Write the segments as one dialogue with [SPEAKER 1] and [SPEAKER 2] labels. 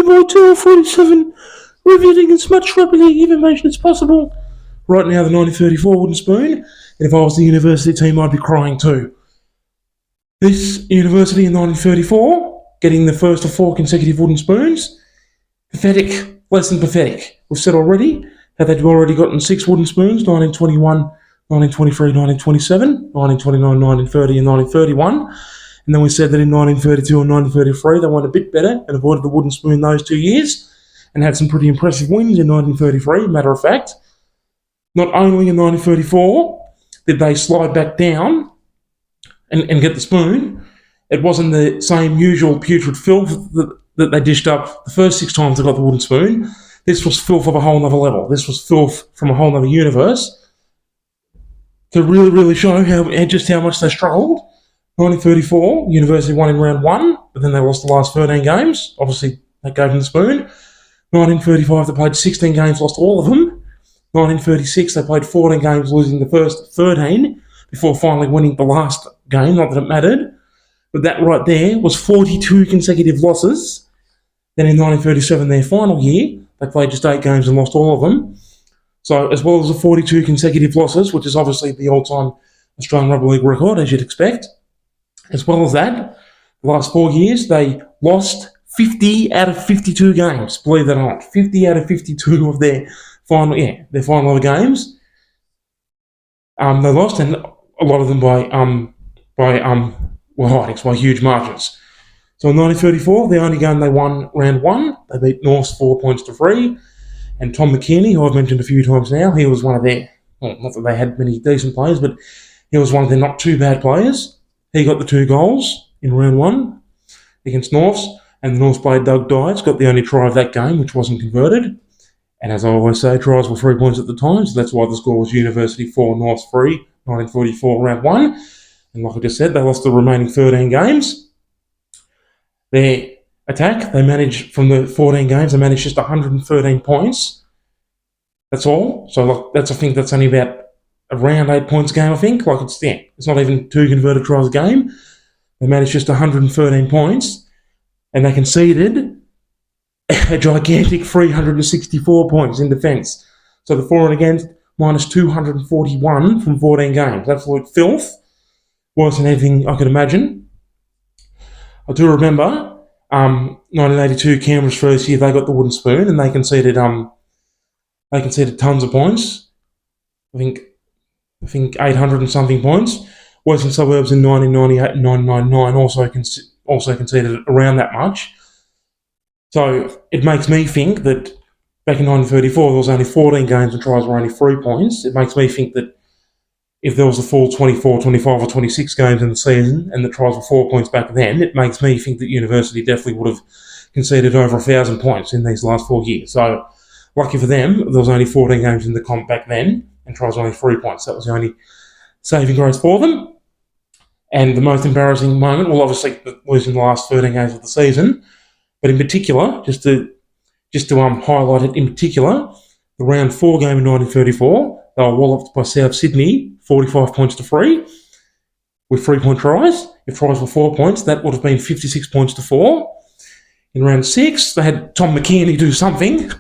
[SPEAKER 1] by 247, riveting as much rugby league information as possible. Right now, the 1934 wooden spoon, and if I was the university team, I'd be crying too. This university in 1934, getting the first of 4 consecutive wooden spoons, pathetic, less than pathetic. We've said already how they'd already gotten 6 wooden spoons, 1921, 1923, 1927, 1929, 1930 and 1931. And then we said that in 1932 and 1933 they went a bit better and avoided the wooden spoon those 2 years and had some pretty impressive wins in 1933, matter of fact. Not only in 1934 did they slide back down and get the spoon, it wasn't the same usual putrid filth that they dished up the first 6 times they got the wooden spoon. This was filth of a whole nother level. This was filth from a whole nother universe. To really show just how much they struggled. 1934, University won in round 1, but then they lost the last 13 games. Obviously, that gave them the spoon. 1935, they played 16 games, lost all of them. 1936, they played 14 games, losing the first 13, before finally winning the last game, not that it mattered. But that right there was 42 consecutive losses. Then in 1937, their final year, they played just 8 games and lost all of them. So as well as the 42 consecutive losses, which is obviously the all-time Australian Rugby League record, as you'd expect, as well as that, the last 4 years, they lost 50 out of 52 games, believe it or not. 50 out of 52 of their final ever games. They lost, and a lot of them by huge margins. So in 1934, the only game they won round 1, they beat Norths 4-3. And Tom McKinney, who I've mentioned a few times now, he was one of their, well, not that they had many decent players, but he was one of their not too bad players. He got the 2 goals in round 1 against Norths, and the Norths player Doug Dietz got the only try of that game, which wasn't converted. And as I always say, tries were 3 points at the time, so that's why the score was University 4, Norths 3, 1944 round 1. And like I just said, they lost the remaining 13 games. Their attack, they managed, from the 14 games, they managed just 113 points. That's all. So I think that's only about around 8 points a game, I think. It's not even 2 converted tries a game. They managed just 113 points, and they conceded a gigantic 364 points in defence. So the for and against, minus 241 from 14 games. Absolute filth. Worse than anything I could imagine. I do remember 1982, Canberra's first year, they got the wooden spoon and they conceded tons of points. I think 800 and something points. Western Suburbs in 1998 and 1999 also conceded around that much. So it makes me think that back in 1934 there was only 14 games and tries were only 3 points. It makes me think that if there was a full 24, 25 or 26 games in the season and the tries were 4 points back then, it makes me think that University definitely would have conceded over 1,000 points in these last 4 years. So lucky for them, there was only 14 games in the comp back then and tries were only 3 points. That was the only saving grace for them. And the most embarrassing moment, well, obviously losing the last 13 games of the season, but in particular, just to highlight it in particular, the round 4 game in 1934, they were walloped by South Sydney, 45 points to 3, with 3-point tries. If tries were 4 points, that would have been 56 points to 4. In round 6, they had Tom McKinney do something.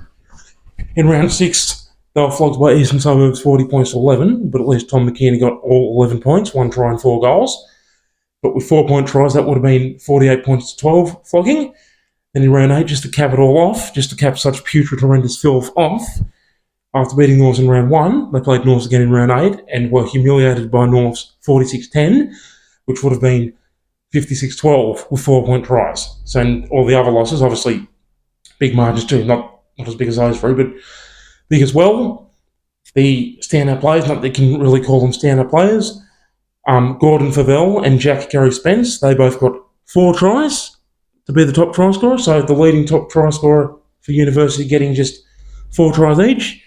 [SPEAKER 1] In round 6, they were flogged by Eastern Suburbs, 40 points to 11, but at least Tom McKinney got all 11 points, 1 try and 4 goals. But with 4-point tries, that would have been 48 points to 12 flogging. Then in round 8, just to cap it all off, just to cap such putrid, horrendous filth off, after beating Norths in round 1, they played Norths again in round 8 and were humiliated by Norths 46-10, which would have been 56-12 with 4-point tries. So in all the other losses, obviously big margins too, not as big as those 3, but big as well. The standout players, not that you can really call them standout players, Gordon Favell and Jack Gary Spence, they both got 4 tries to be the top try scorer. So the leading top try scorer for University getting just 4 tries each.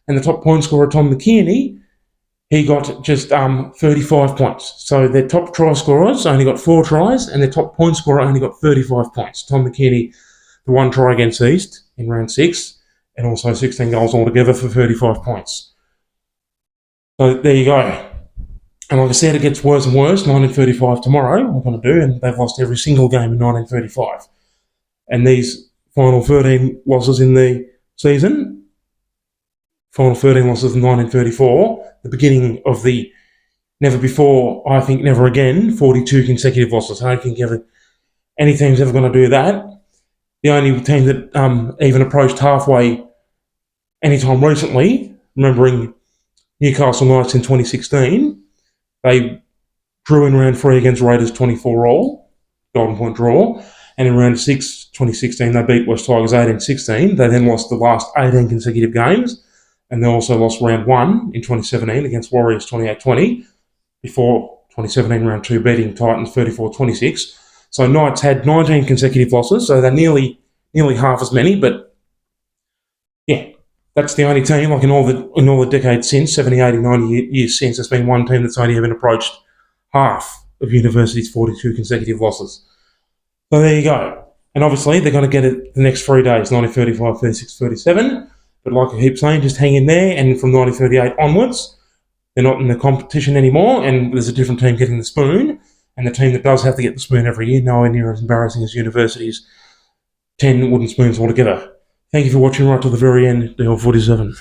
[SPEAKER 1] And the top point scorer, Tom McKinney, he got just 35 points. So their top try scorers only got 4 tries, and their top point scorer only got 35 points. Tom McKinney, the 1 try against East in round 6, and also 16 goals altogether for 35 points. So there you go. And like I said, it gets worse and worse. 1935 tomorrow, we're going to do, and they've lost every single game in 1935. And these final 13 losses in the season. Final 13 losses in 1934. The beginning of the never before, I think never again, 42 consecutive losses. I don't think any team's ever going to do that. The only team that even approached halfway anytime recently, remembering Newcastle Knights in 2016, they drew in round 3 against Raiders 24-all, Golden Point draw, and in round 6, 2016, they beat West Tigers 18-16. They then lost the last 18 consecutive games, and they also lost round 1 in 2017 against Warriors 28-20, before 2017 round 2 beating Titans 34-26. So Knights had 19 consecutive losses, so they're nearly half as many, but yeah, that's the only team, like in all the decades since, 70, 80, 90 years since, there's been one team that's only even approached half of University's 42 consecutive losses. So there you go. And obviously, they're going to get it the next 3 days, 1935, 36, 37. But like I keep saying, just hang in there. And from 1938 onwards, they're not in the competition anymore. And there's a different team getting the spoon. And the team that does have to get the spoon every year, nowhere near as embarrassing as University's 10 wooden spoons altogether. Thank you for watching right to the very end. Dale 47.